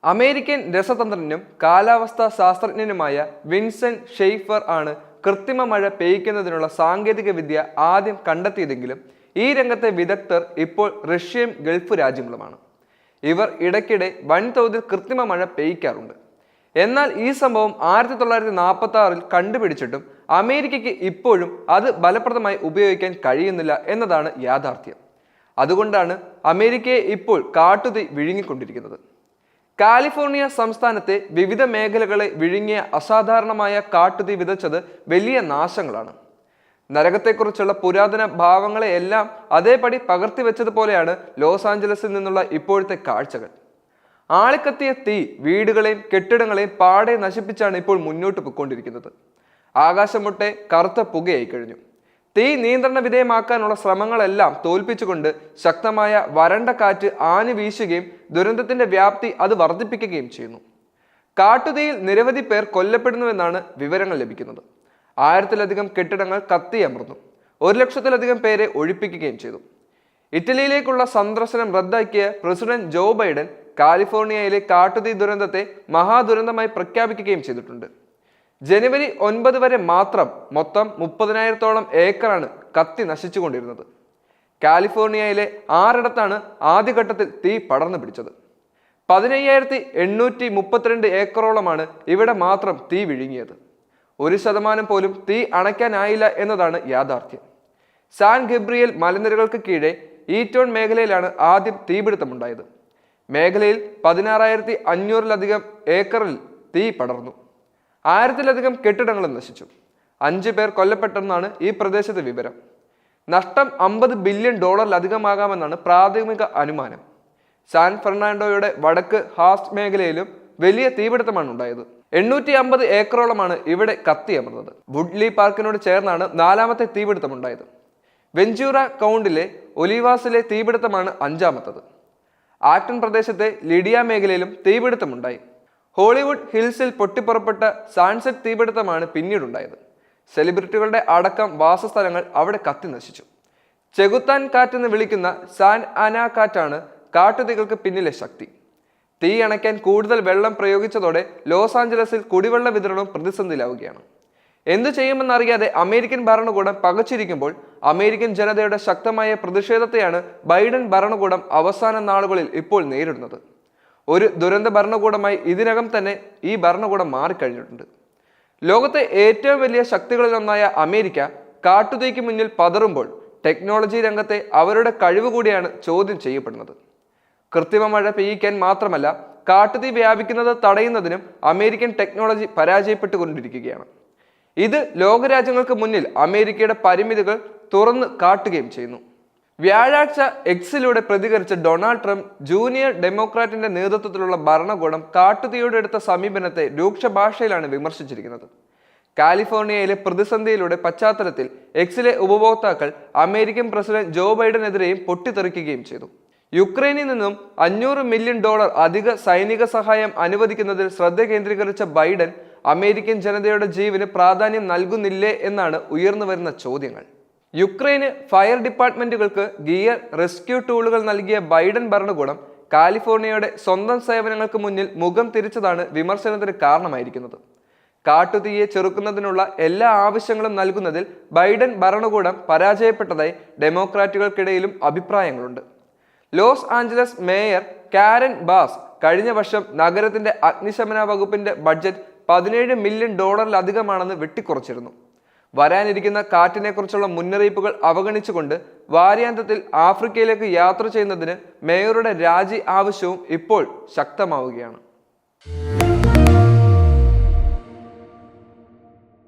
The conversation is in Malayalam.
അമേരിക്കൻ രസതന്ത്രജ്ഞനും കാലാവസ്ഥാ ശാസ്ത്രജ്ഞനുമായ വിൻസെന്റ് ഷെയ്ഫർ ആണ് കൃത്രിമ മഴ പെയ്യ്ക്കുന്നതിനുള്ള സാങ്കേതിക വിദ്യ ആദ്യം കണ്ടെത്തിയതെങ്കിലും ഈ രംഗത്തെ വിദഗ്ധർ ഇപ്പോൾ റഷ്യയും ഗൾഫ് രാജ്യങ്ങളുമാണ്. ഇവർ ഇടയ്ക്കിടെ വൻതോതിൽ കൃത്രിമ മഴ പെയ്യ്ക്കാറുണ്ട്. എന്നാൽ ഈ സംഭവം 1946-ൽ കണ്ടുപിടിച്ചിട്ടും അമേരിക്കയ്ക്ക് ഇപ്പോഴും അത് ഫലപ്രദമായി ഉപയോഗിക്കാൻ കഴിയുന്നില്ല എന്നതാണ് യാഥാർത്ഥ്യം. അതുകൊണ്ടാണ് അമേരിക്കയെ ഇപ്പോൾ കാട്ടുതീ വിഴുങ്ങിക്കൊണ്ടിരിക്കുന്നത്. കാലിഫോർണിയ സംസ്ഥാനത്തെ വിവിധ മേഖലകളെ വിഴുങ്ങിയ അസാധാരണമായ കാട്ടുതീ വിതച്ചത് വലിയ നാശങ്ങളാണ്. നരകത്തെക്കുറിച്ചുള്ള പുരാതന ഭാവങ്ങളെയെല്ലാം അതേപടി പകർത്തി വെച്ചതുപോലെയാണ് ലോസ് ആഞ്ചലസിൽ നിന്നുള്ള ഇപ്പോഴത്തെ കാഴ്ചകൾ. ആളിക്കത്തിയ തീ വീടുകളെയും കെട്ടിടങ്ങളെയും പാടെ നശിപ്പിച്ചാണ് ഇപ്പോൾ മുന്നോട്ട് പോയിക്കൊണ്ടിരിക്കുന്നത്. ആകാശമൊട്ടെ കറുത്ത പുകയായി കഴിഞ്ഞു. തീ നിയന്ത്രണ വിധേയമാക്കാനുള്ള ശ്രമങ്ങളെല്ലാം തോൽപ്പിച്ചുകൊണ്ട് ശക്തമായ വരണ്ട കാറ്റ് ആഞ്ഞു വീശുകയും ദുരന്തത്തിന്റെ വ്യാപ്തി അത് വർദ്ധിപ്പിക്കുകയും ചെയ്യുന്നു. കാട്ടുതീയിൽ നിരവധി പേർ കൊല്ലപ്പെടുന്നുവെന്നാണ് വിവരങ്ങൾ ലഭിക്കുന്നത്. 1000-ലധികം കെട്ടിടങ്ങൾ കത്തിയമർന്നു. 1 ലക്ഷത്തിലധികം പേരെ ഒഴിപ്പിക്കുകയും ചെയ്തു. ഇറ്റലിയിലേക്കുള്ള സന്ദർശനം റദ്ദാക്കിയ പ്രസിഡന്റ് ജോ ബൈഡൻ കാലിഫോർണിയയിലെ കാട്ടുതീ ദുരന്തത്തെ മഹാദുരന്തമായി പ്രഖ്യാപിക്കുകയും ചെയ്തിട്ടുണ്ട്. ജനുവരി 9 വരെ മാത്രം മൊത്തം 30,000-ഓളം ഏക്കറാണ് കത്തി നശിച്ചുകൊണ്ടിരുന്നത്. കാലിഫോർണിയയിലെ 6 ആദ്യഘട്ടത്തിൽ തീ പടർന്നു പിടിച്ചത്. 15,832 ഏക്കറോളമാണ് ഇവിടെ മാത്രം തീ വിഴുങ്ങിയത്. 1% പോലും തീ അണയ്ക്കാനായില്ല എന്നതാണ് യാഥാർത്ഥ്യം. സാൻ ഗബ്രിയേൽ മലനിരകൾക്ക് കീഴെ ഈറ്റോൺ മേഖലയിലാണ് ആദ്യം തീപിടുത്തമുണ്ടായത്. മേഖലയിൽ 16,500-ലധികം ഏക്കറിൽ തീ പടർന്നു. 1000-ലധികം കെട്ടിടങ്ങളും നശിച്ചു. 5 പേർ കൊല്ലപ്പെട്ടെന്നാണ് ഈ പ്രദേശത്തെ വിവരം. നഷ്ടം $50 ബില്യൺ അധികമാകാമെന്നാണ് പ്രാഥമിക അനുമാനം. സാൻ ഫെർണാണ്ടോയുടെ വടക്ക് ഹാസ്റ്റ് മേഖലയിലും വലിയ തീപിടുത്തമാണ് ഉണ്ടായത്. 850 ഏക്കറോളമാണ് ഇവിടെ കത്തിയമർന്നത്. വുഡ്ലി പാർക്കിനോട് ചേർന്നാണ് 4ാമത്തെ തീപിടുത്തമുണ്ടായത്. വെഞ്ചൂറ കൗണ്ടിലെ ഒലിവാസിലെ തീപിടുത്തമാണ് 5ാമത്തത്. ആക്ടൺ പ്രദേശത്തെ ലിഡിയ മേഖലയിലും തീപിടുത്തമുണ്ടായി. ഹോളിവുഡ് ഹിൽസിൽ പൊട്ടിപ്പുറപ്പെട്ട സാൻസെറ്റ് തീപിടുത്തമാണ് പിന്നീടുണ്ടായത്. സെലിബ്രിറ്റികളുടെ അടക്കം വാസസ്ഥലങ്ങൾ അവിടെ കത്തി നശിച്ചു. ചെകുത്താൻ കാറ്റെന്ന് വിളിക്കുന്ന സാൻ ആന കാറ്റാണ് കാട്ടുതീകൾക്ക് പിന്നിലെ ശക്തി. തീ അണയ്ക്കാൻ കൂടുതൽ വെള്ളം പ്രയോഗിച്ചതോടെ ലോസ് ആഞ്ചലസിൽ കുടിവെള്ള വിതരണവും പ്രതിസന്ധിയിലാവുകയാണ്. എന്തു ചെയ്യുമെന്നറിയാതെ അമേരിക്കൻ ഭരണകൂടം പകച്ചിരിക്കുമ്പോൾ അമേരിക്കൻ ജനതയുടെ ശക്തമായ പ്രതിഷേധത്തെയാണ് ബൈഡൻ ഭരണകൂടം അവസാന നാളുകളിൽ ഇപ്പോൾ നേരിടുന്നത്. ഒരു ദുരന്ത ഭരണകൂടമായി ഇതിനകം തന്നെ ഈ ഭരണകൂടം മാറിക്കഴിഞ്ഞിട്ടുണ്ട്. ലോകത്തെ ഏറ്റവും വലിയ ശക്തികളിലൊന്നായ അമേരിക്ക കാട്ടുതീക്ക് മുന്നിൽ പതറുമ്പോൾ ടെക്നോളജി രംഗത്തെ അവരുടെ കഴിവ് കൂടിയാണ് ചോദ്യം ചെയ്യപ്പെടുന്നത്. കൃത്രിമ മഴ പെയ്യിക്കാൻ മാത്രമല്ല, കാട്ടുതീ വ്യാപിക്കുന്നത് തടയുന്നതിനും അമേരിക്കൻ ടെക്നോളജി പരാജയപ്പെട്ടുകൊണ്ടിരിക്കുകയാണ്. ഇത് ലോകരാജ്യങ്ങൾക്ക് മുന്നിൽ അമേരിക്കയുടെ പരിമിതികൾ തുറന്നു കാട്ടുകയും ചെയ്യുന്നു. വ്യാഴാഴ്ച എക്സിലൂടെ പ്രതികരിച്ച ഡൊണാൾഡ് ട്രംപ് ജൂനിയർ ഡെമോക്രാറ്റിന്റെ നേതൃത്വത്തിലുള്ള ഭരണകൂടം കാട്ടുതീയോട് എടുത്ത സമീപനത്തെ രൂക്ഷ ഭാഷയിലാണ് വിമർശിച്ചിരിക്കുന്നത്. കാലിഫോർണിയയിലെ പ്രതിസന്ധിയിലൂടെ പശ്ചാത്തലത്തിൽ എക്സിലെ ഉപഭോക്താക്കൾ അമേരിക്കൻ പ്രസിഡന്റ് ജോ ബൈഡനെതിരെയും പൊട്ടിത്തെറിക്കുകയും ചെയ്തു. യുക്രൈനിൽ നിന്നും $500 മില്യൺ അധിക സൈനിക സഹായം അനുവദിക്കുന്നതിൽ ശ്രദ്ധ കേന്ദ്രീകരിച്ച ബൈഡൻ അമേരിക്കൻ ജനതയുടെ ജീവന് പ്രാധാന്യം നൽകുന്നില്ലേ എന്നാണ് ഉയർന്നു വരുന്ന ചോദ്യങ്ങൾ. യുക്രൈന് ഫയർ ഡിപ്പാർട്ട്മെന്റുകൾക്ക് ഗിയർ റെസ്ക്യൂ ടൂളുകൾ നൽകിയ ബൈഡൻ ഭരണകൂടം കാലിഫോർണിയയുടെ സ്വന്തം സേവനങ്ങൾക്ക് മുന്നിൽ മുഖം തിരിച്ചതാണ് വിമർശനത്തിന് കാരണമായിരിക്കുന്നത്. കാട്ടുതീയെ ചെറുക്കുന്നതിനുള്ള എല്ലാ ആവശ്യങ്ങളും നൽകുന്നതിൽ ബൈഡൻ ഭരണകൂടം പരാജയപ്പെട്ടതായി ഡെമോക്രാറ്റുകൾക്കിടയിലും അഭിപ്രായങ്ങളുണ്ട്. ലോസ് ആഞ്ചലസ് മേയർ കാരൻ ബാസ് കഴിഞ്ഞ വർഷം നഗരത്തിന്റെ അഗ്നിശമന വകുപ്പിന്റെ ബഡ്ജറ്റ് $17 മില്യൺ അധികമാണെന്ന് വെട്ടിക്കുറച്ചിരുന്നു. വരാനിരിക്കുന്ന കാറ്റിനെ കുറിച്ചുള്ള മുന്നറിയിപ്പുകൾ അവഗണിച്ചുകൊണ്ട് വാരാന്ത്യത്തിൽ ആഫ്രിക്കയിലേക്ക് യാത്ര ചെയ്യുന്നതിന് മേയറുടെ രാജി ആവശ്യവും ഇപ്പോൾ ശക്തമാവുകയാണ്.